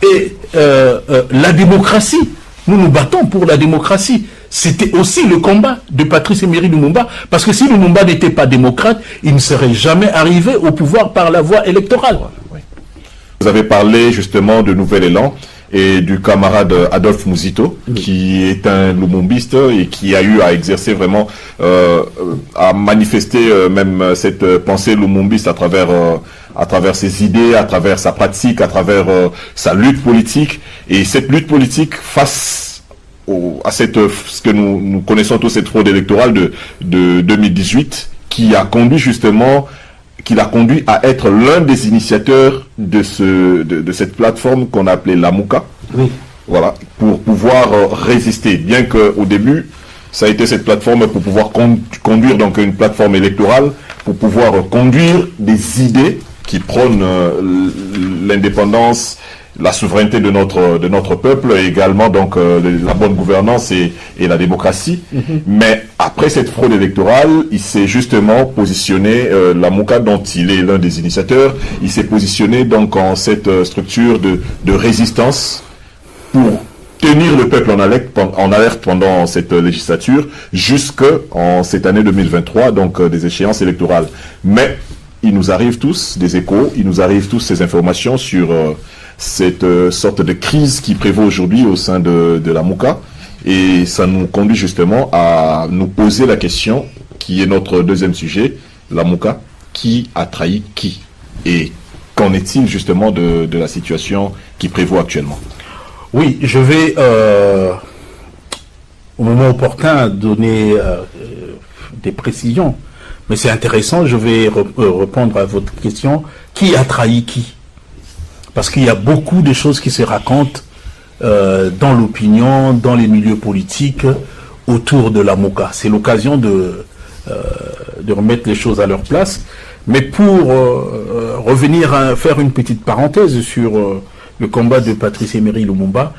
Et la démocratie, nous nous battons pour la démocratie. C'était aussi le combat de Patrice Emery Lumumba, parce que si Lumumba n'était pas démocrate, il ne serait jamais arrivé au pouvoir par la voie électorale. Vous avez parlé justement de Nouvel Élan et du camarade Adolphe Muzito, qui est un lumumbiste et qui a eu à exercer vraiment, à manifester même cette pensée lumumbiste à travers ses idées, à travers sa pratique, à travers sa lutte politique. Et cette lutte politique face à ce que nous connaissons tous, cette fraude électorale de 2018, qui l'a conduit à être l'un des initiateurs de cette plateforme qu'on a appelée la MOUCA. Oui. Voilà, pour pouvoir résister. Bien qu'au début, ça a été cette plateforme pour pouvoir conduire donc une plateforme électorale, pour pouvoir conduire des idées qui prônent l'indépendance, la souveraineté de notre peuple, et également donc la bonne gouvernance et la démocratie. Mais après cette fraude électorale, il s'est justement positionné, la MOUCA dont il est l'un des initiateurs, il s'est positionné donc en cette structure de résistance pour tenir le peuple en alerte pendant cette législature jusqu'en cette année 2023, donc des échéances électorales. Mais il nous arrive tous des échos, il nous arrive tous ces informations sur cette sorte de crise qui prévaut aujourd'hui au sein de la MOUCA, et ça nous conduit justement à nous poser la question qui est notre deuxième sujet, la MOUCA, qui a trahi qui, et qu'en est-il justement de la situation qui prévaut actuellement? Oui, je vais au moment opportun donner des précisions, mais c'est intéressant. Je vais répondre à votre question: qui a trahi qui? Parce qu'il y a beaucoup de choses qui se racontent dans l'opinion, dans les milieux politiques, autour de la MOUCA. C'est l'occasion de remettre les choses à leur place. Mais pour revenir faire une petite parenthèse sur le combat de Patrice Emery Lumumba.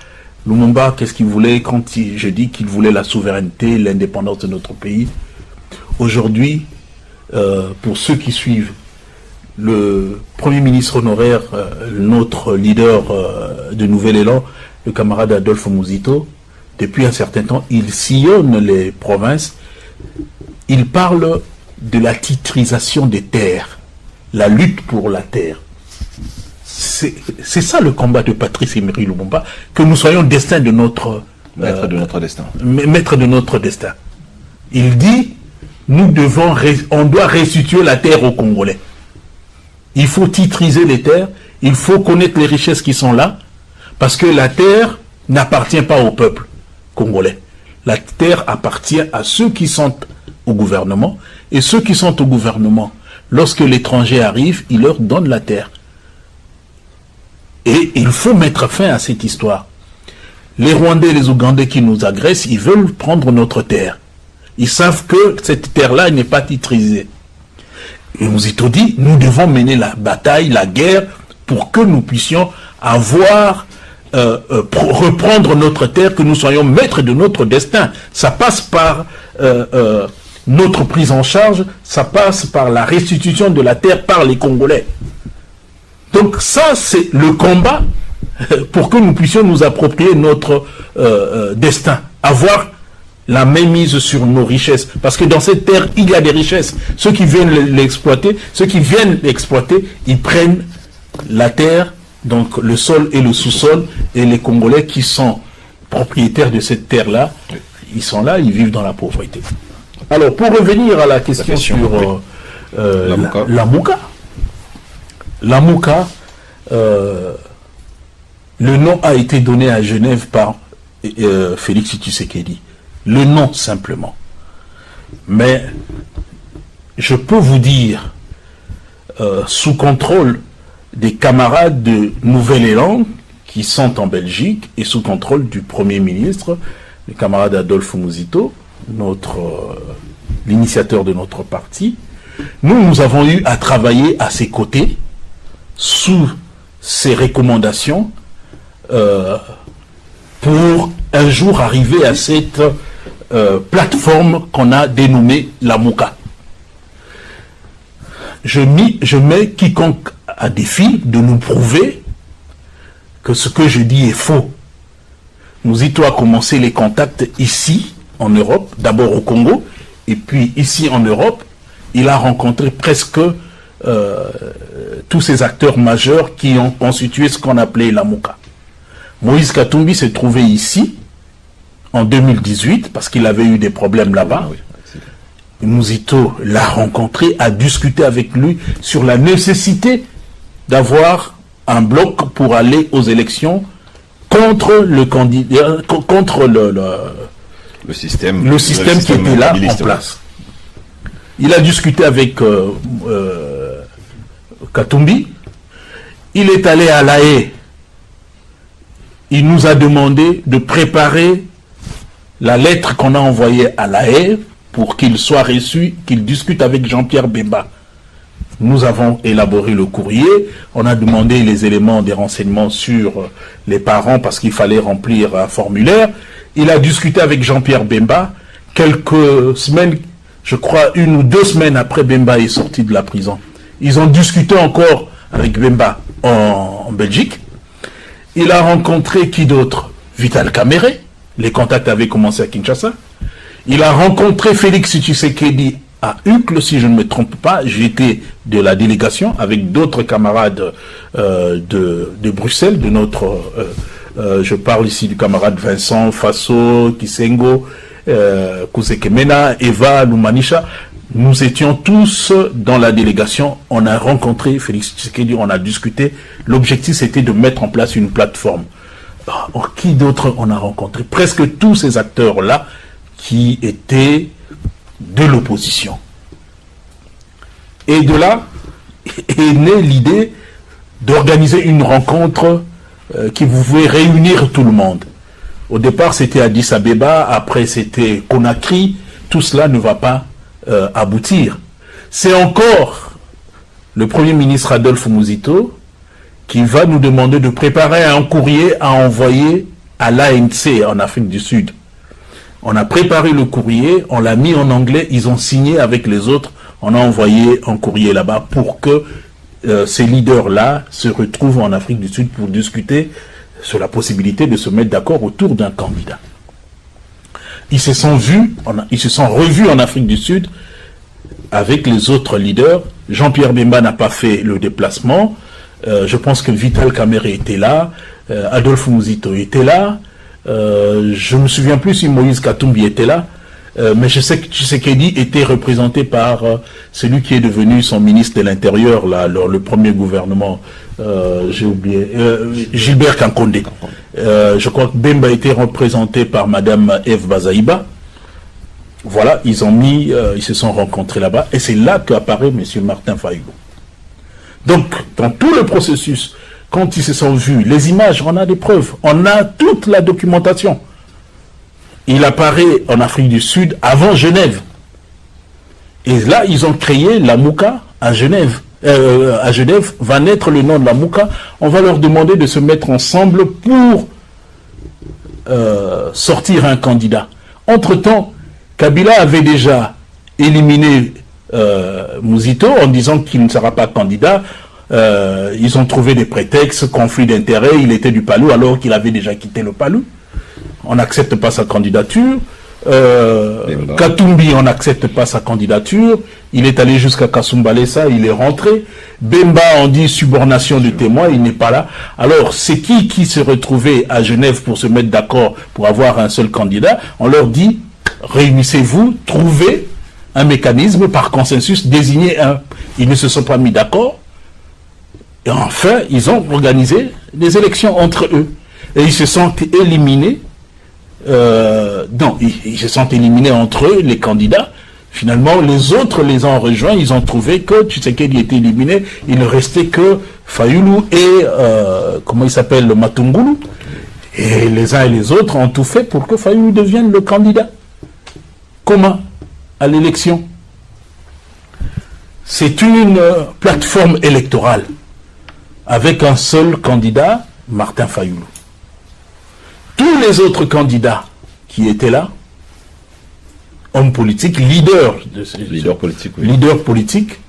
Lumumba, qu'est-ce qu'il voulait quand je dis qu'il voulait la souveraineté, l'indépendance de notre pays? Aujourd'hui, pour ceux qui suivent, le Premier ministre honoraire, notre leader de Nouvel Élan, le camarade Adolphe Muzito, depuis un certain temps, il sillonne les provinces, il parle de la titrisation des terres, la lutte pour la terre. C'est ça le combat de Patrice Emery Lumumba, que nous soyons destin de notre... maître de notre destin. Maître de notre destin. Il dit, on doit restituer la terre aux Congolais. Il faut titriser les terres, il faut connaître les richesses qui sont là, parce que la terre n'appartient pas au peuple congolais. La terre appartient à ceux qui sont au gouvernement, et ceux qui sont au gouvernement, lorsque l'étranger arrive, il leur donne la terre. Et il faut mettre fin à cette histoire. Les Rwandais et les Ougandais qui nous agressent, ils veulent prendre notre terre. Ils savent que cette terre-là n'est pas titrisée. Et Muzito dit, nous devons mener la bataille, la guerre, pour que nous puissions avoir, reprendre notre terre, que nous soyons maîtres de notre destin. Ça passe par notre prise en charge, ça passe par la restitution de la terre par les Congolais. Donc ça, c'est le combat pour que nous puissions nous approprier notre destin, avoir la mainmise sur nos richesses. Parce que dans cette terre, il y a des richesses. Ceux qui viennent l'exploiter, ils prennent la terre, donc le sol et le sous-sol, et les Congolais qui sont propriétaires de cette terre-là, ils sont là, ils vivent dans la pauvreté. Alors, pour revenir à la question sur la MOUCA. La MOUCA, le nom a été donné à Genève par Félix Tshisekedi. Le nom simplement. Mais je peux vous dire, sous contrôle des camarades de Nouvel Élan qui sont en Belgique et sous contrôle du Premier ministre, le camarade Adolphe Muzito, l'initiateur de notre parti, nous avons eu à travailler à ses côtés, sous ses recommandations, pour un jour arriver à cette plateforme qu'on a dénommée la MOUCA. Je mets quiconque à défi de nous prouver que ce que je dis est faux. Mouzito a commencé les contacts ici, en Europe, d'abord au Congo, et puis ici en Europe, il a rencontré presque tous ces acteurs majeurs qui ont constitué ce qu'on appelait la Mouka. Moïse Katumbi s'est trouvé ici en 2018 parce qu'il avait eu des problèmes là-bas. Mouzito l'a rencontré, a discuté avec lui sur la nécessité d'avoir un bloc pour aller aux élections contre le candidat, contre le système qui était là en place. Il a discuté avec Katumbi. Il est allé à La Haye. Il nous a demandé de préparer la lettre qu'on a envoyée à La Haye pour qu'il soit reçu, qu'il discute avec Jean-Pierre Bemba. Nous avons élaboré le courrier, on a demandé les éléments des renseignements sur les parents parce qu'il fallait remplir un formulaire. Il a discuté avec Jean-Pierre Bemba quelques semaines, je crois 1 ou 2 semaines après Bemba est sorti de la prison. Ils ont discuté encore avec Bemba en Belgique. Il a rencontré qui d'autre? Vital Kamerhe. Les contacts avaient commencé à Kinshasa. Il a rencontré Félix Tshisekedi à Uccle, si je ne me trompe pas. J'étais de la délégation avec d'autres camarades de Bruxelles, de notre... je parle ici du camarade Vincent, Faso, Kisengo, Kousekemena, Eva, Lumanisha. Nous étions tous dans la délégation, on a rencontré Félix Tshisekedi, on a discuté. L'objectif c'était de mettre en place une plateforme. Alors, qui d'autre on a rencontré? Presque tous ces acteurs-là qui étaient de l'opposition. Et de là est née l'idée d'organiser une rencontre qui pouvait réunir tout le monde. Au départ c'était Addis Abeba, après c'était Conakry, tout cela ne va pas aboutir. C'est encore le Premier ministre Adolphe Mouzito qui va nous demander de préparer un courrier à envoyer à l'ANC en Afrique du Sud. On a préparé le courrier, on l'a mis en anglais, ils ont signé avec les autres, on a envoyé un courrier là-bas pour que ces leaders-là se retrouvent en Afrique du Sud pour discuter sur la possibilité de se mettre d'accord autour d'un candidat. Ils se sont revus en Afrique du Sud avec les autres leaders. Jean-Pierre Bemba n'a pas fait le déplacement. Je pense que Vital Kamerhe était là. Adolphe Mouzito était là. Je ne me souviens plus si Moïse Katumbi était là. Mais je sais que Tshisekedi était représenté par celui qui est devenu son ministre de l'Intérieur, le premier gouvernement, j'ai oublié, Gilbert Kankonde. Je crois que Bemba était représenté par Madame Eve Bazaïba. Voilà, ils se sont rencontrés là-bas, et c'est là qu'apparaît M. Martin Fayulu. Donc, dans tout le processus, quand ils se sont vus, les images, on a des preuves, on a toute la documentation. Il apparaît en Afrique du Sud avant Genève. Et là, ils ont créé la Mouka à Genève. À Genève va naître le nom de la Mouka. On va leur demander de se mettre ensemble pour sortir un candidat. Entre-temps, Kabila avait déjà éliminé Mouzito en disant qu'il ne sera pas candidat. Ils ont trouvé des prétextes, conflit d'intérêts, il était du Palou alors qu'il avait déjà quitté le Palou. On n'accepte pas sa candidature. Katumbi, on n'accepte pas sa candidature. Il est allé jusqu'à Kasumbalesa, il est rentré. Bemba, on dit subornation de témoin, il n'est pas là. Alors, c'est qui se retrouvait à Genève pour se mettre d'accord pour avoir un seul candidat? On leur dit, réunissez-vous, trouvez un mécanisme par consensus, désignez un. Ils ne se sont pas mis d'accord. Et enfin, ils ont organisé des élections entre eux. Et ils se sont éliminés. Ils se sont éliminés entre eux, les candidats. Finalement, les autres les ont rejoints. Ils ont trouvé que Tshisekedi était éliminé. Il ne restait que Fayulu et comment il s'appelle, le Matungulu. Et les uns et les autres ont tout fait pour que Fayulu devienne le candidat. Comment? À l'élection. C'est une plateforme électorale avec un seul candidat, Martin Fayulu. Tous les autres candidats qui étaient là, hommes politiques, leaders politiques,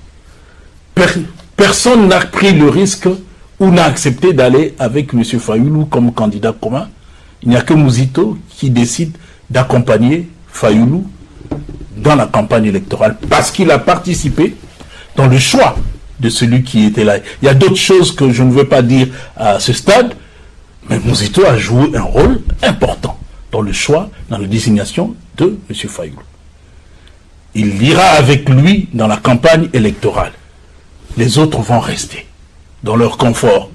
personne n'a pris le risque on a accepté d'aller avec M. Fayoulou comme candidat commun. Il n'y a que Mouzito qui décide d'accompagner Fayoulou dans la campagne électorale parce qu'il a participé dans le choix de celui qui était là. Il y a d'autres choses que je ne veux pas dire à ce stade, mais Mouzito a joué un rôle important dans le choix, dans la désignation de M. Fayoulou. Il ira avec lui dans la campagne électorale. Les autres vont rester dans leur confort,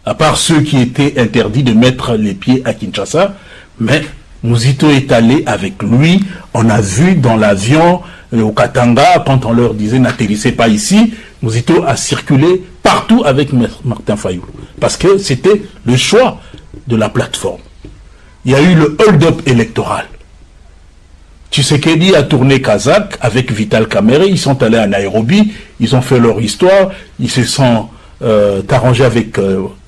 à part ceux qui étaient interdits de mettre les pieds à Kinshasa, mais Mouzito est allé avec lui. On a vu dans l'avion au Katanga, quand on leur disait n'atterrissez pas ici, Mouzito a circulé partout avec Martin Fayoulou, parce que c'était le choix de la plateforme. Il y a eu le hold-up électoral. Tshisekedi a tourné Kazakh avec Vital Kamerhe, ils sont allés à Nairobi, ils ont fait leur histoire, ils se sont arrangés avec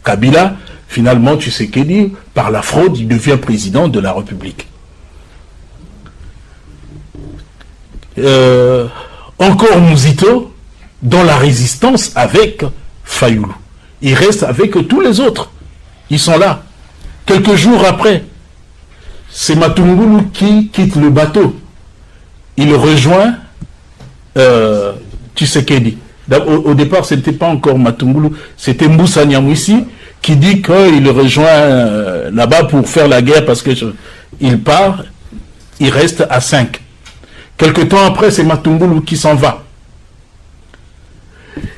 Kabila. Finalement, Tshisekedi, par la fraude, il devient président de la République. Encore Mouzito, dans la résistance avec Fayoulou. Il reste avec tous les autres. Ils sont là. Quelques jours après, c'est Matungulu qui quitte le bateau. Il rejoint Tshisekedi. Au départ, ce n'était pas encore Matungulu, c'était Moussa Nyamwisi qui dit qu'il rejoint là-bas pour faire la guerre parce que il part, il reste à 5. Quelque temps après, c'est Matungulu qui s'en va.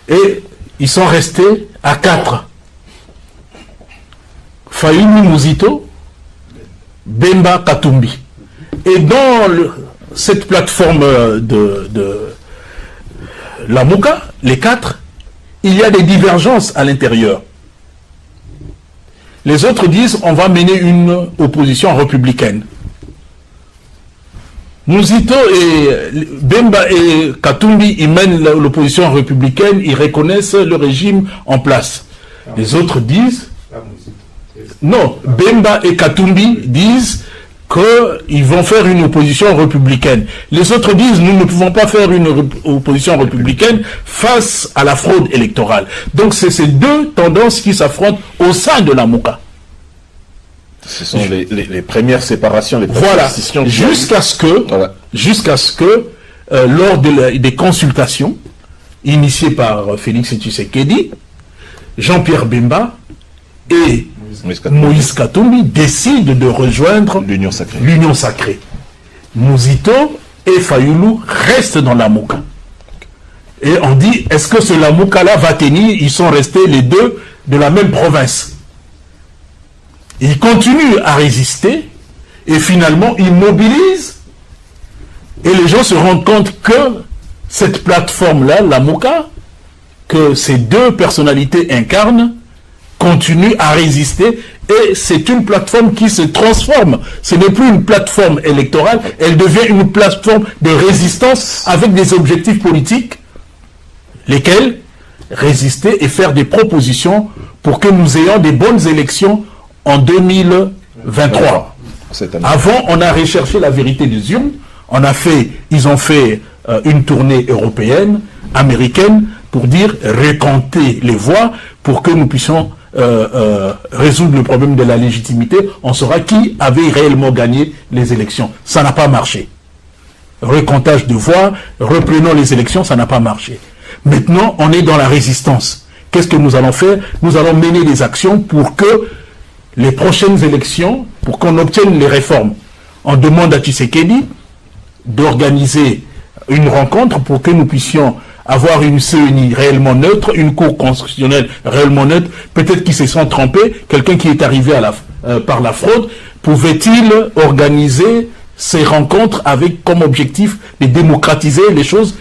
Et ils sont restés à 4. Fayoulou, Mouzito, Bemba, Katumbi. Et dans cette plateforme de la Mouka, les 4, il y a des divergences à l'intérieur. Les autres disent on va mener une opposition républicaine. Mouzito et Bemba et Katumbi, ils mènent l'opposition républicaine, ils reconnaissent le régime en place. Les autres disent non, Bemba et Katumbi disent qu'ils vont faire une opposition républicaine. Les autres disent nous ne pouvons pas faire une opposition républicaine face à la fraude électorale. Donc c'est ces deux tendances qui s'affrontent au sein de la Mouka. Ce sont les premières séparations, les premières voilà, décisions. Jusqu'à ce que, lors des consultations initiées par Félix Tshisekedi, Jean-Pierre Bemba et Moïse Katumbi décident de rejoindre l'Union sacrée. Mouzito et Fayoulou restent dans la Mouka. Et on dit, est-ce que ce Lamouka-là va tenir? Ils sont restés les deux de la même province. Ils continuent à résister et finalement ils mobilisent et les gens se rendent compte que cette plateforme-là, la Mouka, que ces deux personnalités incarnent, continue à résister et c'est une plateforme qui se transforme. Ce n'est plus une plateforme électorale, elle devient une plateforme de résistance avec des objectifs politiques, lesquels résister et faire des propositions pour que nous ayons des bonnes élections en 2023. Avant, on a recherché la vérité des urnes, ils ont fait une tournée européenne, américaine, pour dire recompter les voix pour que nous puissions résoudre le problème de la légitimité. On saura qui avait réellement gagné les élections. Ça n'a pas marché. Recomptage de voix, reprenons les élections, ça n'a pas marché. Maintenant, on est dans la résistance. Qu'est-ce que nous allons faire? Nous allons mener des actions pour que les prochaines élections, pour qu'on obtienne les réformes. On demande à Tshisekedi d'organiser une rencontre pour que nous puissions avoir une CENI réellement neutre, une cour constitutionnelle réellement neutre. Peut-être qu'ils se sont trompés. Quelqu'un qui est arrivé par la fraude, pouvait-il organiser ces rencontres avec comme objectif de démocratiser les choses?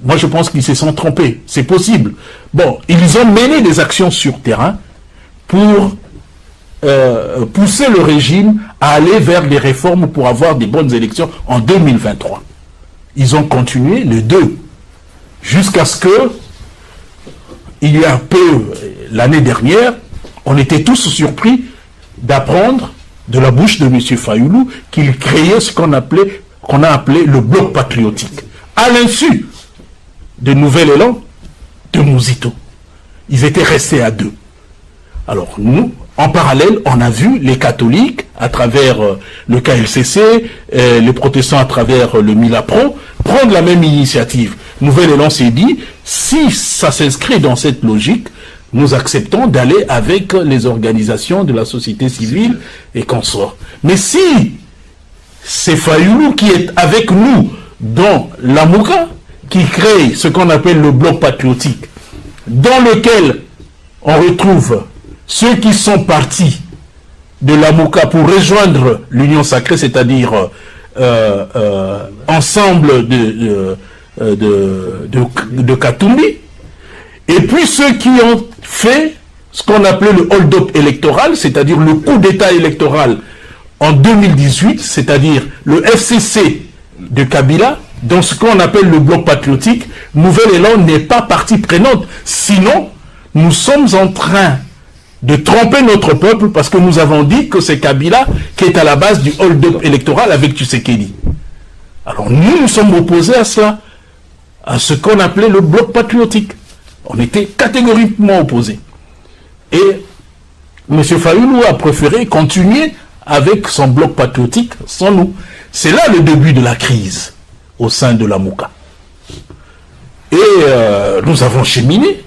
Moi, je pense qu'ils se sont trompés. C'est possible. Bon, ils ont mené des actions sur terrain pour pousser le régime à aller vers des réformes pour avoir des bonnes élections en 2023. Ils ont continué, les deux, jusqu'à ce que, il y a un peu, l'année dernière, on était tous surpris d'apprendre de la bouche de M. Fayoulou qu'il créait ce qu'on a appelé le bloc patriotique, à l'insu de Nouvel Élan de Mouzito. Ils étaient restés à 2. Alors nous, en parallèle, on a vu les catholiques, à travers le KLCC, les protestants à travers le Milapro, prendre la même initiative. Nouvel Élan s'est dit, si ça s'inscrit dans cette logique, nous acceptons d'aller avec les organisations de la société civile et consorts. Mais si c'est Fayoulou qui est avec nous dans la Mouka, qui crée ce qu'on appelle le bloc patriotique, dans lequel on retrouve ceux qui sont partis de la Mouka pour rejoindre l'Union Sacrée, c'est-à-dire ensemble de Katumbi, et puis ceux qui ont fait ce qu'on appelait le hold-up électoral, c'est-à-dire le coup d'État électoral en 2018, c'est-à-dire le FCC de Kabila, dans ce qu'on appelle le bloc patriotique. Nouvel Élan n'est pas partie prenante. Sinon, nous sommes en train de tromper notre peuple parce que nous avons dit que c'est Kabila qui est à la base du hold-up électoral avec Tshisekedi. Alors nous sommes opposés à cela, à ce qu'on appelait le bloc patriotique. On était catégoriquement opposés. Et M. Fayoulou a préféré continuer avec son bloc patriotique sans nous. C'est là le début de la crise au sein de la Mouka. Et nous avons cheminé.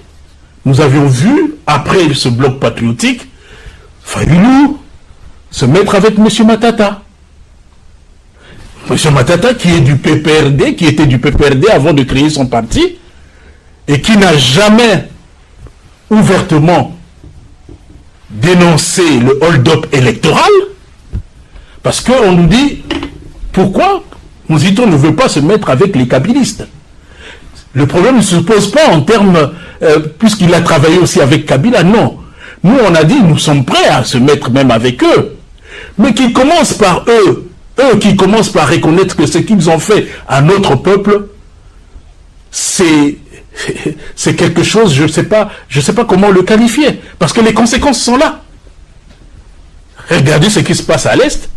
Nous avions vu, après ce bloc patriotique, Fayoulou se mettre avec M. Matata. M. Matata qui est du PPRD, qui était du PPRD avant de créer son parti, et qui n'a jamais ouvertement dénoncé le hold-up électoral, parce qu'on nous dit, pourquoi Mouzito ne veut pas se mettre avec les kabylistes? Le problème ne se pose pas en termes, puisqu'il a travaillé aussi avec Kabila, non. Nous, on a dit, nous sommes prêts à se mettre même avec eux. Mais qu'ils commencent par eux qui commencent par reconnaître que ce qu'ils ont fait à notre peuple, c'est quelque chose, je sais pas comment le qualifier, parce que les conséquences sont là. Regardez ce qui se passe à l'Est,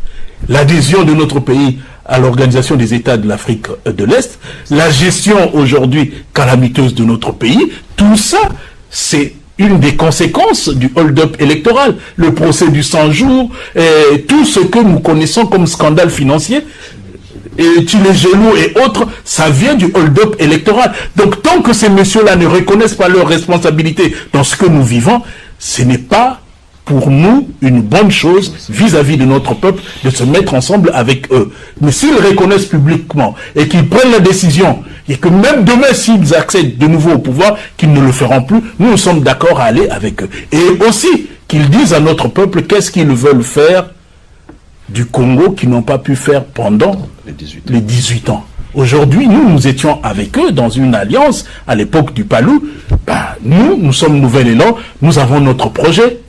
l'adhésion de notre pays à l'Organisation des États de l'Afrique de l'Est, la gestion aujourd'hui calamiteuse de notre pays, tout ça, c'est une des conséquences du hold-up électoral, le procès du 100 jours, et tout ce que nous connaissons comme scandale financier, et Tchilégelou et autres, ça vient du hold-up électoral. Donc tant que ces messieurs-là ne reconnaissent pas leurs responsabilités dans ce que nous vivons, ce n'est pas pour nous une bonne chose vis-à-vis de notre peuple de se mettre ensemble avec eux. Mais s'ils reconnaissent publiquement et qu'ils prennent la décision, et que même demain s'ils accèdent de nouveau au pouvoir, qu'ils ne le feront plus, nous sommes d'accord à aller avec eux. Et aussi qu'ils disent à notre peuple qu'est-ce qu'ils veulent faire du Congo qu'ils n'ont pas pu faire pendant les 18 ans. Aujourd'hui, nous étions avec eux dans une alliance à l'époque du Palou. Nous sommes Nouvel Élan, nous avons notre projet.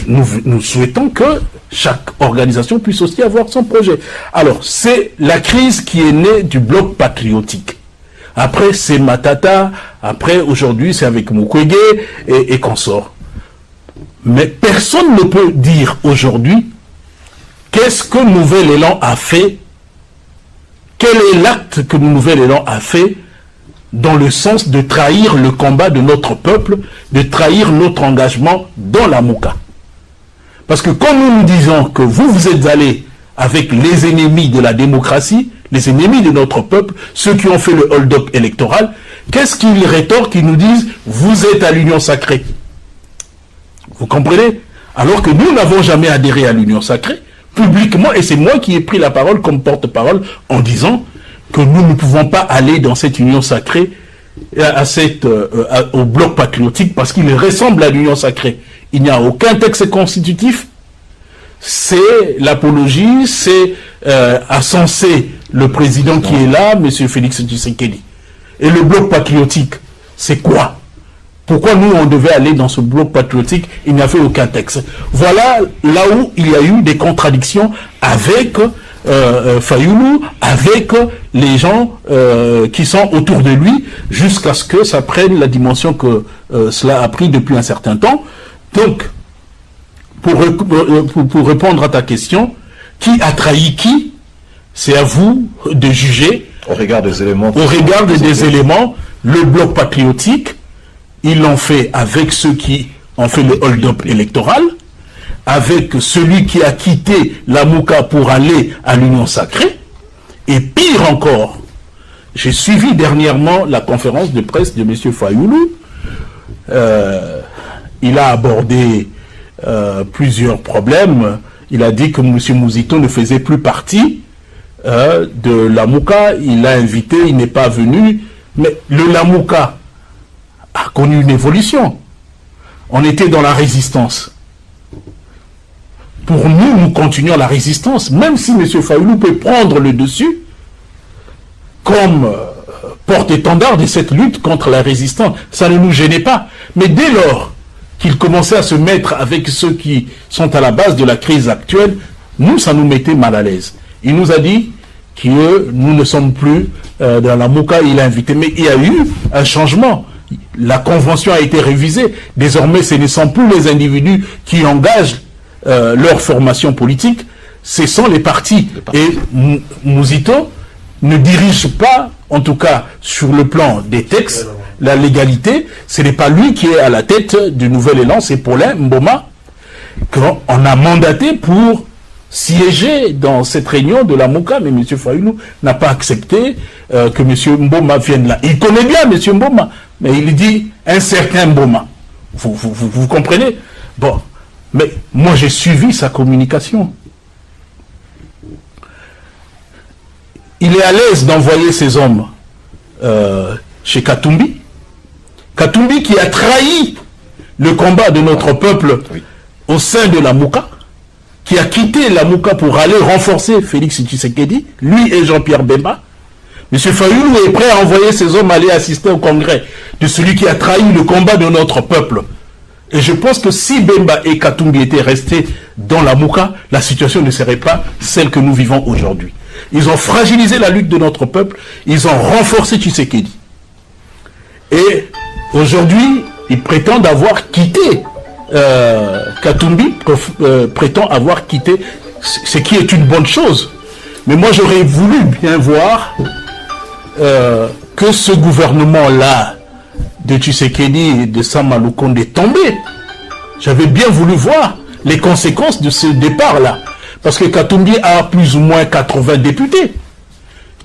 Nous souhaitons que chaque organisation puisse aussi avoir son projet. Alors, c'est la crise qui est née du bloc patriotique. Après, c'est Matata. Après, aujourd'hui, c'est avec Mukwege et consorts. Mais personne ne peut dire aujourd'hui qu'est-ce que Nouvel Élan a fait, quel est l'acte que Nouvel Élan a fait dans le sens de trahir le combat de notre peuple, de trahir notre engagement dans la Mouka. Parce que quand nous nous disons que vous êtes allés avec les ennemis de la démocratie, les ennemis de notre peuple, ceux qui ont fait le hold-up électoral, qu'est-ce qu'ils rétorquent? Ils nous disent, vous êtes à l'Union Sacrée. Vous comprenez? Alors que nous n'avons jamais adhéré à l'Union Sacrée, publiquement, et c'est moi qui ai pris la parole comme porte-parole en disant que nous ne pouvons pas aller dans cette Union Sacrée, au bloc patriotique, parce qu'il ressemble à l'Union Sacrée. Il n'y a aucun texte constitutif, c'est l'apologie, c'est à censer le président qui est là, M. Félix Tshisekedi. Et le bloc patriotique, c'est quoi? Pourquoi nous, on devait aller dans ce bloc patriotique? Il n'y avait aucun texte. Voilà là où il y a eu des contradictions avec Fayoulou, avec les gens qui sont autour de lui, jusqu'à ce que ça prenne la dimension que cela a pris depuis un certain temps. Donc, pour répondre à ta question, qui a trahi qui? C'est à vous de juger. Au regard des éléments. Au regard des éléments, le bloc patriotique, Ils l'ont fait avec ceux qui ont fait le hold-up électoral, avec celui qui a quitté la Mouka pour aller à l'Union Sacrée, et pire encore, j'ai suivi dernièrement la conférence de presse de M. Fayoulou. Il a abordé plusieurs problèmes. Il a dit que M. Mouzito ne faisait plus partie de la Mouka. Il l'a invité, il n'est pas venu. Mais le Lamouka a connu une évolution. On était dans la résistance. Pour nous, nous continuons la résistance, même si M. Fayoulou peut prendre le dessus comme porte-étendard de cette lutte contre la résistance. Ça ne nous gênait pas. Mais dès lors qu'il commençait à se mettre avec ceux qui sont à la base de la crise actuelle, nous, ça nous mettait mal à l'aise. Il nous a dit que nous ne sommes plus dans la Mouka, il a invité. Mais il y a eu un changement. La convention a été révisée. Désormais, ce ne sont plus les individus qui engagent leur formation politique, ce sont les partis. Et Mouzito ne dirige pas, en tout cas sur le plan des textes, la légalité. Ce n'est pas lui qui est à la tête du Nouvel Élan, c'est Paulin Mboma qu'on a mandaté pour siéger dans cette réunion de la Mouka, mais M. Fayoulou n'a pas accepté que M. Mboma vienne là. Il connaît bien M. Mboma, mais il dit un certain Mboma. Vous comprenez? Bon. Mais moi, j'ai suivi sa communication. Il est à l'aise d'envoyer ses hommes chez Katumbi. Katumbi qui a trahi le combat de notre peuple au sein de la Mouka, qui a quitté la Mouka pour aller renforcer Félix Tshisekedi, lui et Jean-Pierre Bemba. M. Fayoulou est prêt à envoyer ses hommes aller assister au congrès de celui qui a trahi le combat de notre peuple. Et je pense que si Bemba et Katumbi étaient restés dans la Mouka, la situation ne serait pas celle que nous vivons aujourd'hui. Ils ont fragilisé la lutte de notre peuple, ils ont renforcé Tshisekedi. Et aujourd'hui, ils prétendent avoir quitté, Katumbi prétend avoir quitté, ce qui est une bonne chose. Mais moi, j'aurais voulu bien voir que ce gouvernement-là, de Tshisekedi et de Sama Lukonde tomber. J'avais bien voulu voir les conséquences de ce départ-là. Parce que Katumbi a plus ou moins 80 députés.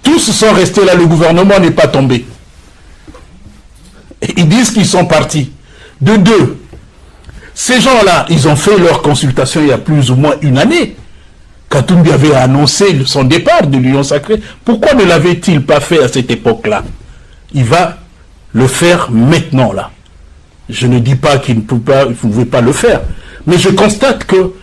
Tous sont restés là, le gouvernement n'est pas tombé. Et ils disent qu'ils sont partis. De deux, ces gens-là, ils ont fait leur consultation il y a plus ou moins une année. Katumbi avait annoncé son départ de l'Union Sacrée. Pourquoi ne l'avait-il pas fait à cette époque-là? Il va le faire maintenant, là. Je ne dis pas qu'il ne pouvait pas le faire, mais je constate que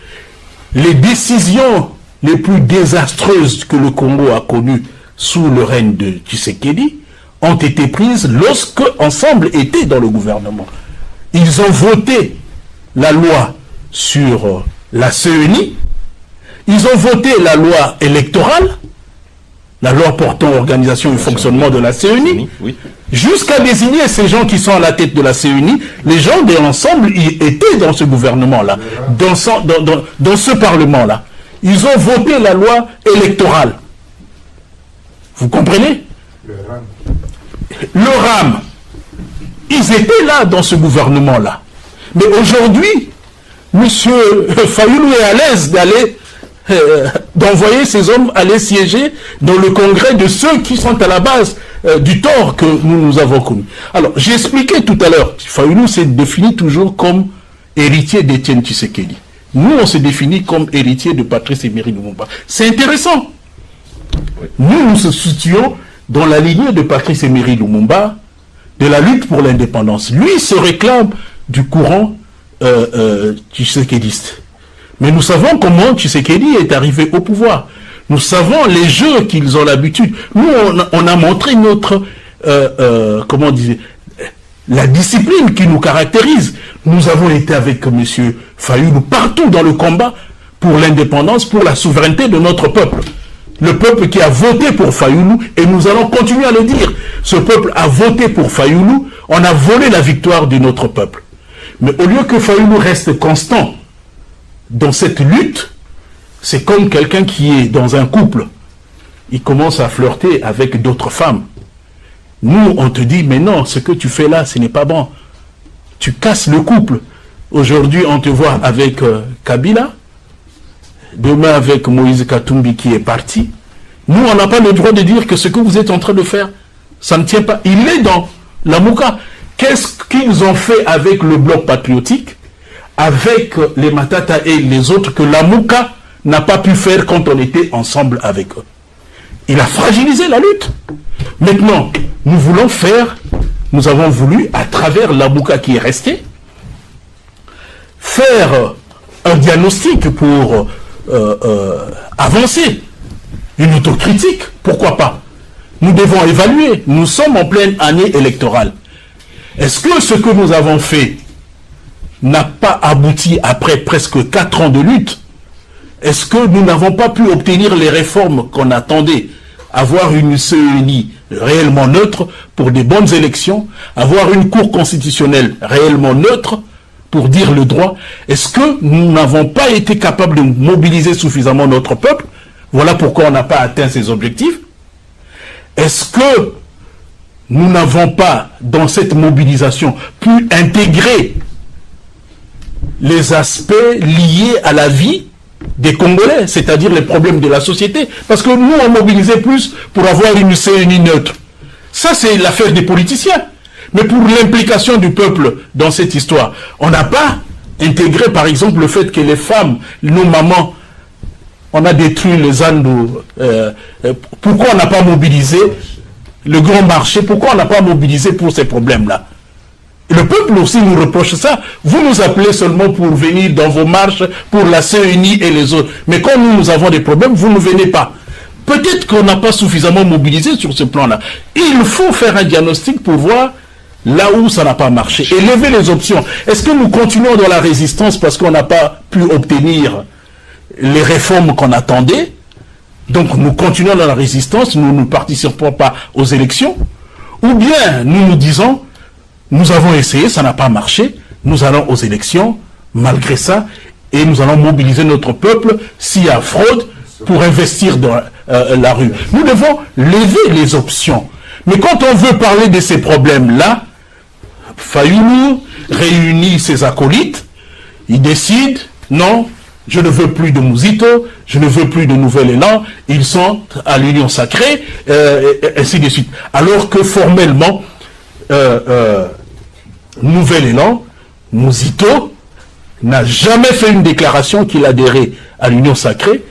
les décisions les plus désastreuses que le Congo a connues sous le règne de Tshisekedi ont été prises lorsque ensemble étaient dans le gouvernement. Ils ont voté la loi sur la CENI, ils ont voté la loi électorale, la loi portant organisation et fonctionnement de la CENI, oui. Jusqu'à désigner ces gens qui sont à la tête de la CENI. Les gens de l'ensemble étaient dans ce gouvernement-là, dans ce parlement-là. Ils ont voté la loi électorale. Vous comprenez? Le RAM. Ils étaient là dans ce gouvernement-là. Mais aujourd'hui, M. Fayoulou est à l'aise d'aller d'envoyer ces hommes aller siéger dans le congrès de ceux qui sont à la base du tort que nous avons connu. Alors, j'ai expliqué tout à l'heure, Fayoulou s'est défini toujours comme héritier d'Étienne Tshisekedi. Nous, on se définit comme héritier de Patrice Emery Lumumba. C'est intéressant. Nous, nous se situons dans la lignée de Patrice Emery Lumumba, de la lutte pour l'indépendance. Lui se réclame du courant tshisekidiste. Mais nous savons comment Tshisekedi est arrivé au pouvoir. Nous savons les jeux qu'ils ont l'habitude. Nous, on a montré notre, comment dire, la discipline qui nous caractérise. Nous avons été avec M. Fayoulou partout dans le combat pour l'indépendance, pour la souveraineté de notre peuple. Le peuple qui a voté pour Fayoulou, et nous allons continuer à le dire. Ce peuple a voté pour Fayoulou, on a volé la victoire de notre peuple. Mais au lieu que Fayoulou reste constant dans cette lutte, c'est comme quelqu'un qui est dans un couple. Il commence à flirter avec d'autres femmes. Nous, on te dit, mais non, ce que tu fais là, ce n'est pas bon. tu casses le couple. Aujourd'hui, on te voit avec Kabila, demain avec Moïse Katumbi qui est parti. Nous, on n'a pas le droit de dire que ce que vous êtes en train de faire, ça ne tient pas. Il est dans la Mouka. Qu'est-ce qu'ils ont fait avec le bloc patriotique, avec les Matata et les autres, que la Mouka n'a pas pu faire quand on était ensemble avec eux? Il a fragilisé la lutte. Maintenant, nous avons voulu, à travers la Mouka qui est restée, faire un diagnostic pour avancer, une autocritique, pourquoi pas? Nous devons évaluer, nous sommes en pleine année électorale. Est-ce que ce que nous avons fait n'a pas abouti après presque 4 ans de lutte? Est-ce que nous n'avons pas pu obtenir les réformes qu'on attendait? Avoir une CENI réellement neutre pour des bonnes élections, avoir une cour constitutionnelle réellement neutre pour dire le droit. Est-ce que nous n'avons pas été capables de mobiliser suffisamment notre peuple? Voilà pourquoi on n'a pas atteint ces objectifs. Est-ce que nous n'avons pas, dans cette mobilisation, pu intégrer les aspects liés à la vie des Congolais, c'est-à-dire les problèmes de la société? Parce que nous, on mobilisait plus pour avoir une CENI neutre. Ça, c'est l'affaire des politiciens. Mais pour l'implication du peuple dans cette histoire, on n'a pas intégré, par exemple, le fait que les femmes, nos mamans, on a détruit les ânes. Pourquoi on n'a pas mobilisé le grand marché? Pourquoi on n'a pas mobilisé pour ces problèmes-là? Le peuple aussi nous reproche ça. Vous nous appelez seulement pour venir dans vos marches pour la CENI et les autres. Mais quand nous avons des problèmes, vous ne venez pas. Peut-être qu'on n'a pas suffisamment mobilisé sur ce plan-là. Il faut faire un diagnostic pour voir là où ça n'a pas marché. Et lever les options. Est-ce que nous continuons dans la résistance parce qu'on n'a pas pu obtenir les réformes qu'on attendait? Donc nous continuons dans la résistance, nous ne participons pas aux élections? Ou bien nous nous disons, nous avons essayé, ça n'a pas marché, nous allons aux élections, malgré ça, et nous allons mobiliser notre peuple s'il y a fraude pour investir dans la rue. Nous devons lever les options. Mais quand on veut parler de ces problèmes-là, Fayoulou réunit ses acolytes, il décide, non, je ne veux plus de Mouzito, je ne veux plus de Nouvel Élan, ils sont à l'Union Sacrée, et ainsi de suite. Alors que formellement, Nouvel Élan, Mouzito, n'a jamais fait une déclaration qu'il adhérait à l'Union Sacrée.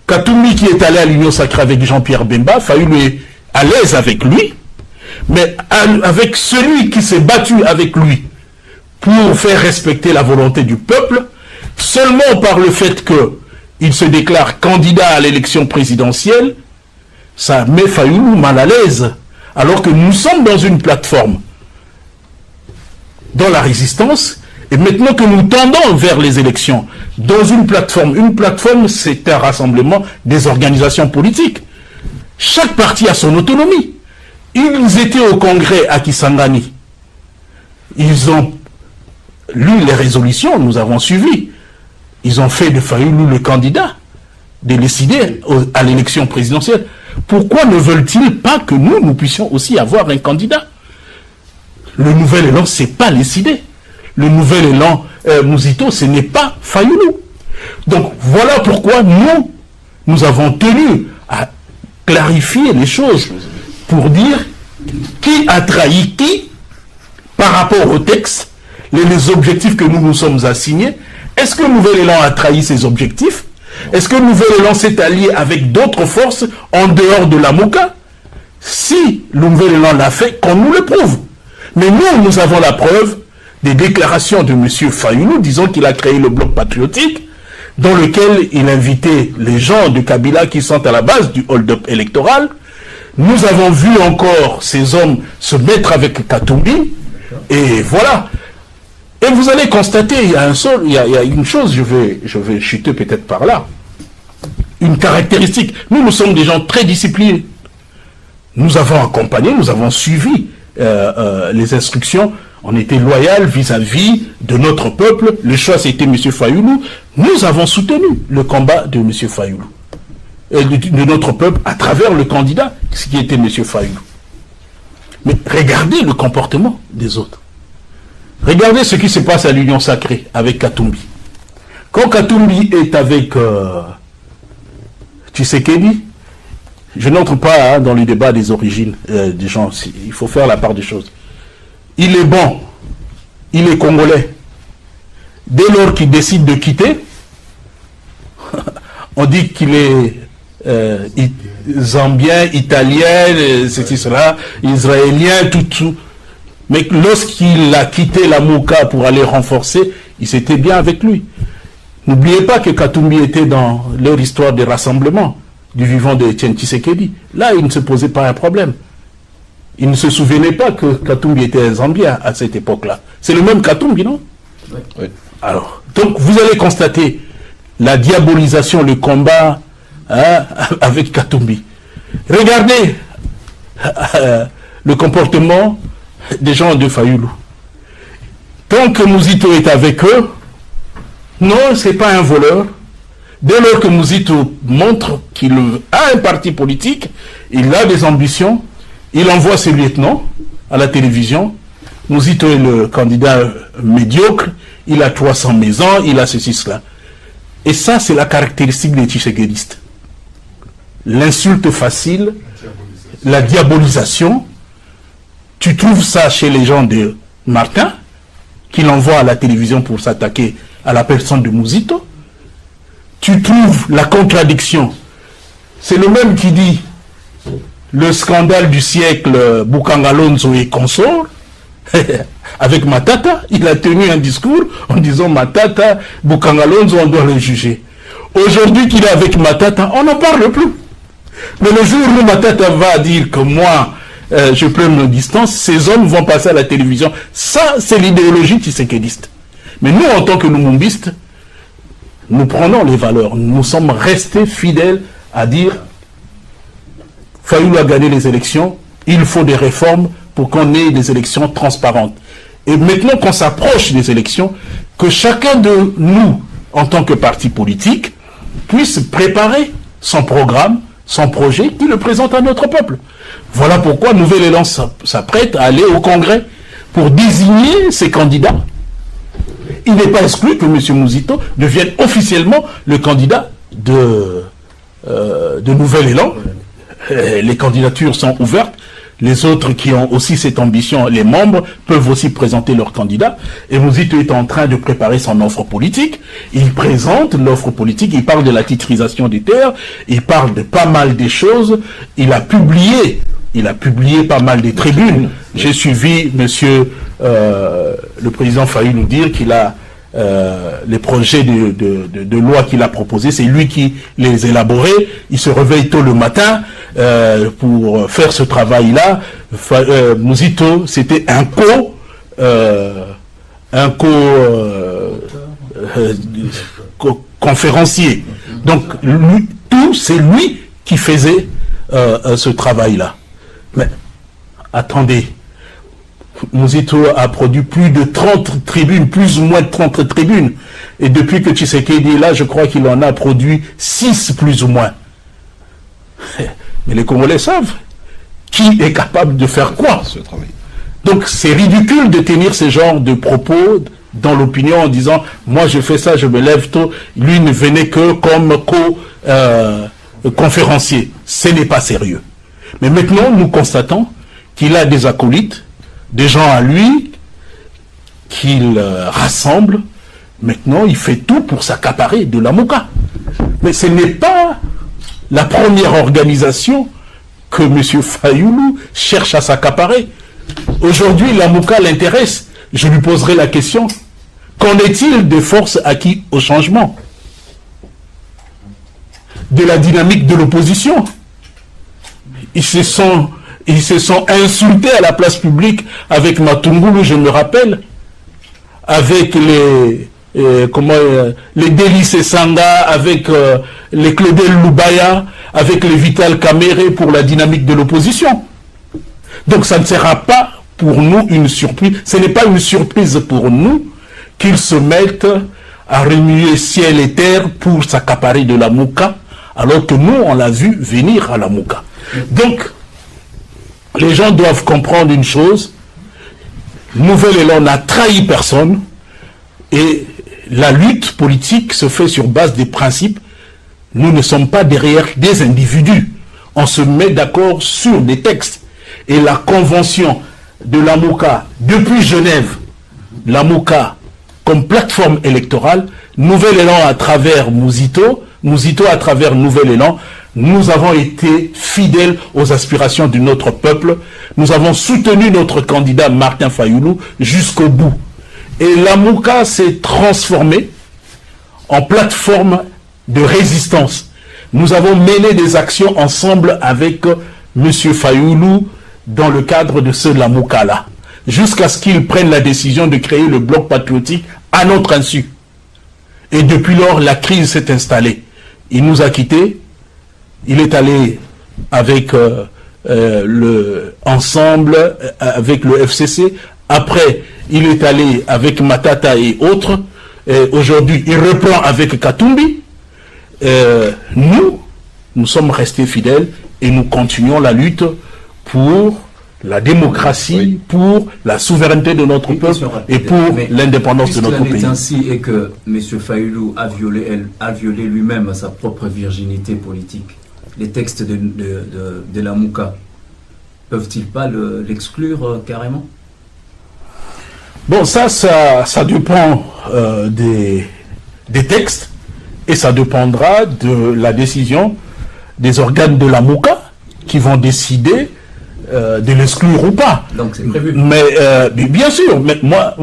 Katumbi qui est allé à l'Union Sacrée avec Jean-Pierre Bemba, Fayoulou est à l'aise avec lui, mais avec celui qui s'est battu avec lui pour faire respecter la volonté du peuple, seulement par le fait qu'il se déclare candidat à l'élection présidentielle, ça met Fayoulou mal à l'aise. Alors que nous sommes dans une plateforme, dans la résistance, et maintenant que nous tendons vers les élections, dans une plateforme c'est un rassemblement des organisations politiques. Chaque parti a son autonomie. Ils étaient au congrès à Kisangani. Ils ont lu les résolutions, nous avons suivi. Ils ont fait de Fayoulou le candidat, de décider à l'élection présidentielle. Pourquoi ne veulent-ils pas que nous puissions aussi avoir un candidat? Le Nouvel Élan, ce n'est pas décidé. Le Nouvel Élan, Mouzito, ce n'est pas Fayoulou. Donc voilà pourquoi nous avons tenu à clarifier les choses pour dire qui a trahi qui par rapport au texte, les objectifs que nous nous sommes assignés. Est-ce que Nouvel Élan a trahi ses objectifs? Est-ce que Nouvel Élan s'est allié avec d'autres forces en dehors de la Mouka? Si le Nouvel Élan l'a fait, qu'on nous le prouve. Mais nous avons la preuve des déclarations de M. Fayoulou disant qu'il a créé le bloc patriotique dans lequel il invitait les gens de Kabila qui sont à la base du hold-up électoral. Nous avons vu encore ces hommes se mettre avec Katumbi. Et voilà. Et vous allez constater, il y a une chose, je vais chuter peut-être par là, une caractéristique. Nous sommes des gens très disciplinés. Nous avons accompagné, nous avons suivi les instructions. On était loyal vis-à-vis de notre peuple. Le choix, c'était M. Fayoulou. Nous avons soutenu le combat de M. Fayoulou, de notre peuple, à travers le candidat, ce qui était M. Fayoulou. Mais regardez le comportement des autres. Regardez ce qui se passe à l'Union Sacrée avec Katumbi. Quand Katumbi est avec Tshisekedi, je n'entre pas dans le débat des origines des gens. Il faut faire la part des choses. Il est bon, il est congolais. Dès lors qu'il décide de quitter, on dit qu'il est zambien, italien, ceci, cela, israélien, tout. Mais lorsqu'il a quitté la Mouka pour aller renforcer, il s'était bien avec lui. N'oubliez pas que Katumbi était dans leur histoire de rassemblement du vivant de Etienne Tshisekedi. Là, il ne se posait pas un problème. Il ne se souvenait pas que Katumbi était un Zambien à cette époque-là. C'est le même Katumbi, non? Oui. Alors, donc vous allez constater la diabolisation, le combat avec Katumbi. Regardez le comportement des gens de Fayulu. Tant que Mouzito est avec eux, non, ce n'est pas un voleur. Dès lors que Mouzito montre qu'il a un parti politique, il a des ambitions, il envoie ses lieutenants à la télévision. Mouzito est le candidat médiocre, il a 300 maisons, il a ceci, cela. Et ça, c'est la caractéristique des Tshisekidistes. L'insulte facile, la diabolisation. Tu trouves ça chez les gens de Martin, qu'il envoie à la télévision pour s'attaquer à la personne de Mouzito. Tu trouves la contradiction. C'est le même qui dit le scandale du siècle, Bukangalonzo et consorts, avec Matata. Il a tenu un discours en disant Matata, Bukangalonzo, on doit le juger. Aujourd'hui qu'il est avec Matata, on n'en parle plus. Mais le jour où Matata va dire que moi, je prends nos distances, ces hommes vont passer à la télévision. Ça, c'est l'idéologie tshisekidiste. Mais nous, en tant que lumumbistes, nous prenons les valeurs. Nous sommes restés fidèles à dire Fayulu a gagné les élections, il faut des réformes pour qu'on ait des élections transparentes. Et maintenant qu'on s'approche des élections, que chacun de nous, en tant que parti politique, puisse préparer son programme, son projet, qui le présente à notre peuple. Voilà pourquoi Nouvel Élan s'apprête à aller au Congrès pour désigner ses candidats. Il n'est pas exclu que M. Mouzito devienne officiellement le candidat de Nouvel Élan. Les candidatures sont ouvertes. Les autres qui ont aussi cette ambition, les membres, peuvent aussi présenter leurs candidats. Et Mouzito est en train de préparer son offre politique. Il présente l'offre politique, il parle de la titrisation des terres, il parle de pas mal de choses. Il a publié pas mal de tribunes. J'ai suivi monsieur le président Fayulu nous dire qu'il a les projets de loi qu'il a proposés, c'est lui qui les élaborait. Il se réveille tôt le matin pour faire ce travail-là. Mouzito, c'était un conférencier. Donc, c'est lui qui faisait ce travail-là. Mais, attendez, Mouzito a produit plus de 30 tribunes, plus ou moins de 30 tribunes. Et depuis que Tshisekedi est là, je crois qu'il en a produit 6 plus ou moins. Mais les Congolais savent qui est capable de faire quoi. Donc c'est ridicule de tenir ce genre de propos dans l'opinion en disant « Moi je fais ça, je me lève tôt ». Lui ne venait que comme conférencier. Ce n'est pas sérieux. Mais maintenant, nous constatons qu'il a des acolytes, des gens à lui, qu'il rassemble. Maintenant, il fait tout pour s'accaparer de la Mouka. Mais ce n'est pas la première organisation que M. Fayulu cherche à s'accaparer. Aujourd'hui, la Mouka l'intéresse. Je lui poserai la question, qu'en est-il des forces acquises au changement? De la dynamique de l'opposition? Ils se sont insultés à la place publique avec Matungulu, je me rappelle, avec les Délices Sanga, avec les Claudel Loubaya, avec les Vital Kamere pour la dynamique de l'opposition. Donc ça ne sera pas pour nous une surprise, ce n'est pas une surprise pour nous qu'ils se mettent à remuer ciel et terre pour s'accaparer de la Mouka, alors que nous, on l'a vu venir à la Mouka. Donc, les gens doivent comprendre une chose, Nouvel Élan n'a trahi personne et la lutte politique se fait sur base des principes. Nous ne sommes pas derrière des individus. On se met d'accord sur des textes. Et la convention de la MOUCA, depuis Genève, la MOUCA comme plateforme électorale, Nouvel Élan à travers Mouzito, Mouzito à travers Nouvel Élan, nous avons été fidèles aux aspirations de notre peuple. Nous avons soutenu notre candidat Martin Fayoulou jusqu'au bout. Et la MOUCA s'est transformée en plateforme de résistance. Nous avons mené des actions ensemble avec M. Fayoulou dans le cadre de ce la MOUCA-là, jusqu'à ce qu'il prenne la décision de créer le bloc patriotique à notre insu. Et depuis lors, la crise s'est installée. Il nous a quittés. Il est allé avec ensemble avec le FCC. Après, il est allé avec Matata et autres. Aujourd'hui, il reprend avec Katumbi. Nous sommes restés fidèles et nous continuons la lutte pour la démocratie, pour la souveraineté de notre peuple et pour l'indépendance de notre pays. Ainsi est que M. Fayoulou a violé lui-même sa propre virginité politique. Les textes de la MOUCA, peuvent-ils pas l'exclure carrément? Bon, ça dépend des textes et ça dépendra de la décision des organes de la MOUCA qui vont décider de l'exclure ou pas. Donc c'est prévu. Mais bien sûr, mais moi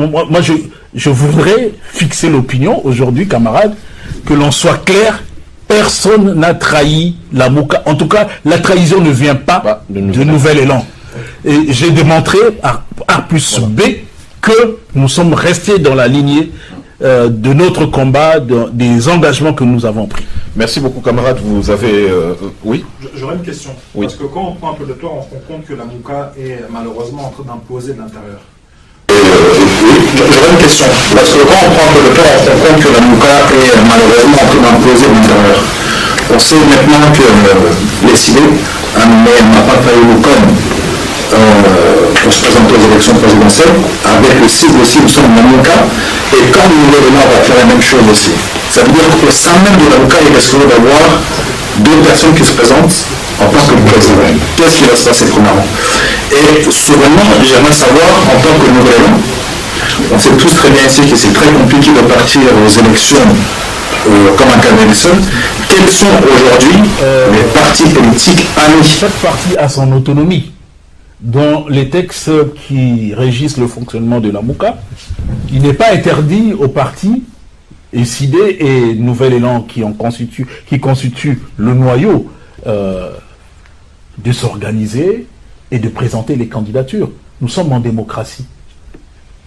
je voudrais fixer l'opinion aujourd'hui, camarades, que l'on soit clair, personne n'a trahi la MOUCA. En tout cas, la trahison ne vient pas de Nouvel Élan. Et j'ai démontré A plus B que nous sommes restés dans la lignée de notre combat, des engagements que nous avons pris. Merci beaucoup, camarades. Vous avez... oui. J'aurais une question. Oui. Parce que quand on prend un peu de temps, on se rend compte que la MOUCA est malheureusement en train d'imposer de l'intérieur. J'aurais une question. Parce que quand on prend un peu de temps, on se rend compte que la MOUCA est malheureusement en train d'imposer de l'intérieur. On sait maintenant que les CIDE a nommé Mapa Fayoulou pour se présenter aux élections présidentielles, avec le cible aussi, nous sommes dans la MOUCA, et quand le gouvernement va faire la même chose aussi. Ça veut dire qu'au sein même de la MOUCA, il risque d'avoir deux personnes qui se présentent en tant que président. Qu'est-ce qui va se passer premièrement? Et soudainement, j'aimerais savoir, en tant que nouvel élan, on sait tous très bien ici que c'est très compliqué de partir aux élections comme un candidat seul. Quels sont aujourd'hui les partis politiques amis? Chaque parti a son autonomie. Dans les textes qui régissent le fonctionnement de la MOUCA, il n'est pas interdit aux partis et CIDE et Nouvel Élan qui constituent le noyau de s'organiser et de présenter les candidatures. Nous sommes en démocratie.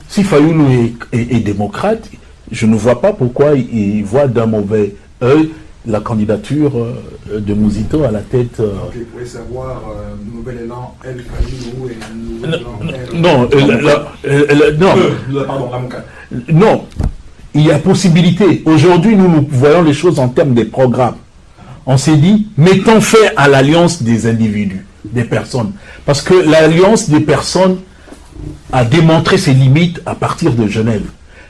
Si Fayoulou est démocrate, je ne vois pas pourquoi il voit d'un mauvais œil la candidature de Mouzito à la tête... Donc, vous pouvez savoir, Nouvel Élan, El Fayoulou et Nouvel Élan... Non, pardon, la MOUCA. Non, il y a possibilité. Aujourd'hui, nous voyons les choses en termes des programmes. On s'est dit, mettons fin à l'alliance des individus, des personnes. Parce que l'alliance des personnes a démontré ses limites à partir de Genève.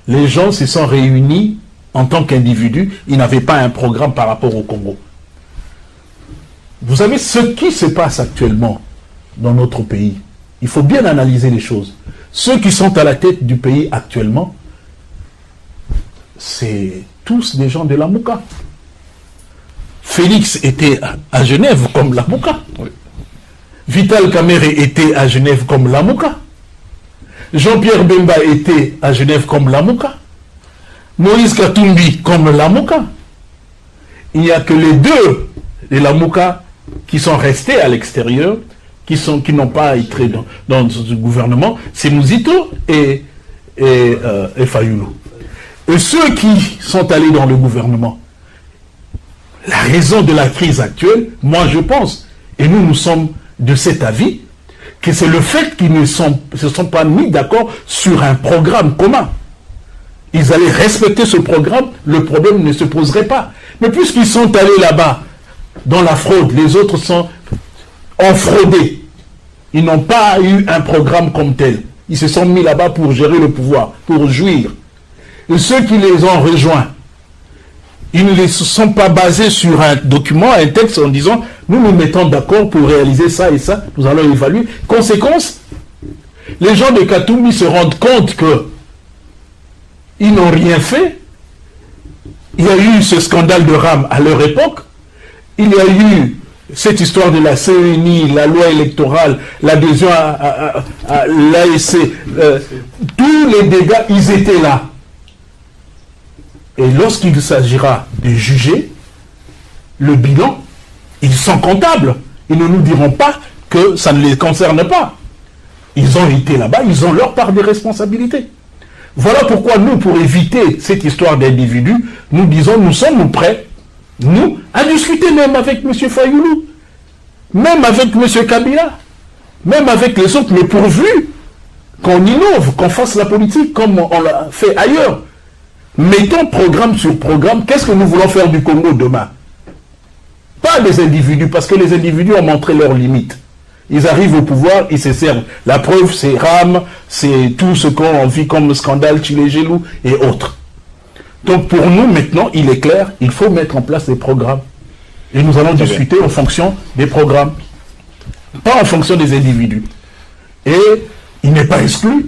Les gens se sont réunis en tant qu'individus, ils n'avaient pas un programme par rapport au Congo. Vous savez ce qui se passe actuellement dans notre pays. Il faut bien analyser les choses. Ceux qui sont à la tête du pays actuellement, c'est tous des gens de la MOUCA. Félix était à Genève comme la MOUCA. Oui. Vital Kamerhe était à Genève comme la MOUCA. Jean-Pierre Bemba était à Genève comme la MOUCA. Moïse Katumbi comme la MOUCA. Il n'y a que les deux de la MOUCA qui sont restés à l'extérieur, qui n'ont pas été dans ce gouvernement, c'est Mouzito et Fayoulou. Et ceux qui sont allés dans le gouvernement, la raison de la crise actuelle, moi je pense, et nous sommes de cet avis, que c'est le fait qu'ils ne se sont pas mis d'accord sur un programme commun. Ils allaient respecter ce programme, le problème ne se poserait pas. Mais puisqu'ils sont allés là-bas, dans la fraude, les autres ont fraudé. Ils n'ont pas eu un programme comme tel. Ils se sont mis là-bas pour gérer le pouvoir, pour jouir. Et ceux qui les ont rejoints, ils ne se sont pas basés sur un document, un texte en disant nous nous mettons d'accord pour réaliser ça et ça, nous allons évaluer. Conséquence, les gens de Katumbi se rendent compte que ils n'ont rien fait. Il y a eu ce scandale de RAM à leur époque. Il y a eu cette histoire de la CENI, la loi électorale, l'adhésion à l'ASC. Tous les dégâts, ils étaient là. Et lorsqu'il s'agira de juger le bilan, ils sont comptables. Ils ne nous diront pas que ça ne les concerne pas. Ils ont été là-bas, ils ont leur part de responsabilité. Voilà pourquoi nous, pour éviter cette histoire d'individus, nous disons, nous sommes prêts, nous, à discuter même avec M. Fayoulou, même avec M. Kabila, même avec les autres, mais pourvu qu'on innove, qu'on fasse la politique comme on l'a fait ailleurs. Mettons programme sur programme, qu'est-ce que nous voulons faire du Congo demain? Pas des individus, parce que les individus ont montré leurs limites. Ils arrivent au pouvoir, ils se servent. La preuve, c'est RAM, c'est tout ce qu'on vit comme scandale, Tchilégelou et autres. Donc pour nous, maintenant, il est clair, il faut mettre en place des programmes. Et nous allons discuter en fonction des programmes. Pas en fonction des individus. Et il n'est pas exclu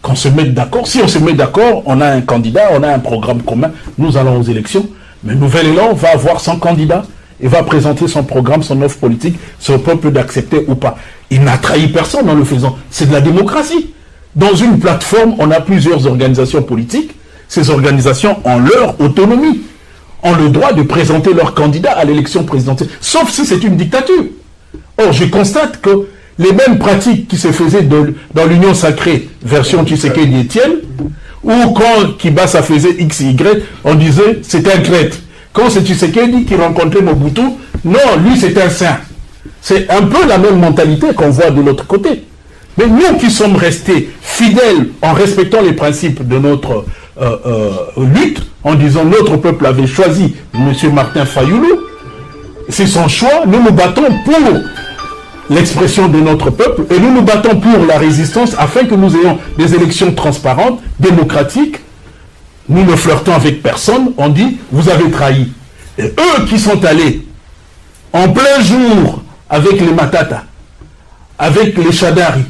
qu'on se mette d'accord. Si on se met d'accord, on a un candidat, on a un programme commun, nous allons aux élections. Mais Nouvel Élan va avoir son candidat et va présenter son programme, son offre politique, son peuple d'accepter ou pas. Il n'a trahi personne en le faisant. C'est de la démocratie. Dans une plateforme, on a plusieurs organisations politiques. Ces organisations ont leur autonomie, ont le droit de présenter leur candidat à l'élection présidentielle, sauf si c'est une dictature. Or, je constate que les mêmes pratiques qui se faisaient dans l'Union sacrée, version Tshisekedi Etienne, ou quand Kibasa faisait XY, on disait c'est un traître. Quand c'est Tshisekedi qui rencontrait Mobutu, non, lui c'est un saint. C'est un peu la même mentalité qu'on voit de l'autre côté. Mais nous qui sommes restés fidèles en respectant les principes de notre lutte, en disant notre peuple avait choisi M. Martin Fayoulou, c'est son choix, nous nous battons pour l'expression de notre peuple et nous nous battons pour la résistance afin que nous ayons des élections transparentes, démocratiques. Nous ne flirtons avec personne, on dit vous avez trahi. Et eux qui sont allés en plein jour avec les Matata, avec les Chadari,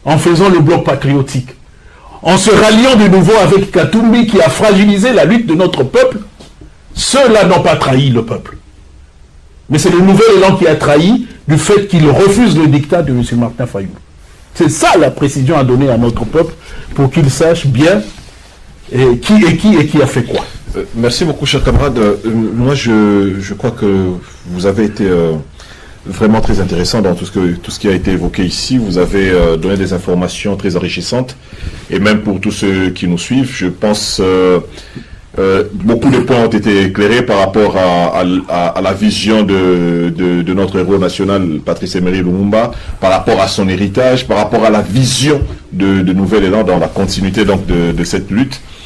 en faisant le bloc patriotique, en se ralliant de nouveau avec Katumbi qui a fragilisé la lutte de notre peuple, ceux-là n'ont pas trahi le peuple. Mais c'est le Nouvel Élan qui a trahi du fait qu'il refuse le dictat de M. Martin Fayoulou. C'est ça la précision à donner à notre peuple pour qu'il sache bien qui a fait quoi. Merci beaucoup, chers camarades. Moi, je crois que vous avez été vraiment très intéressant dans tout ce qui a été évoqué ici. Vous avez donné des informations très enrichissantes. Et même pour tous ceux qui nous suivent, je pense beaucoup de points ont été éclairés par rapport à la vision de notre héros national, Patrice Emery Lumumba, par rapport à son héritage, par rapport à la vision de Nouvel Élan dans la continuité donc de cette lutte.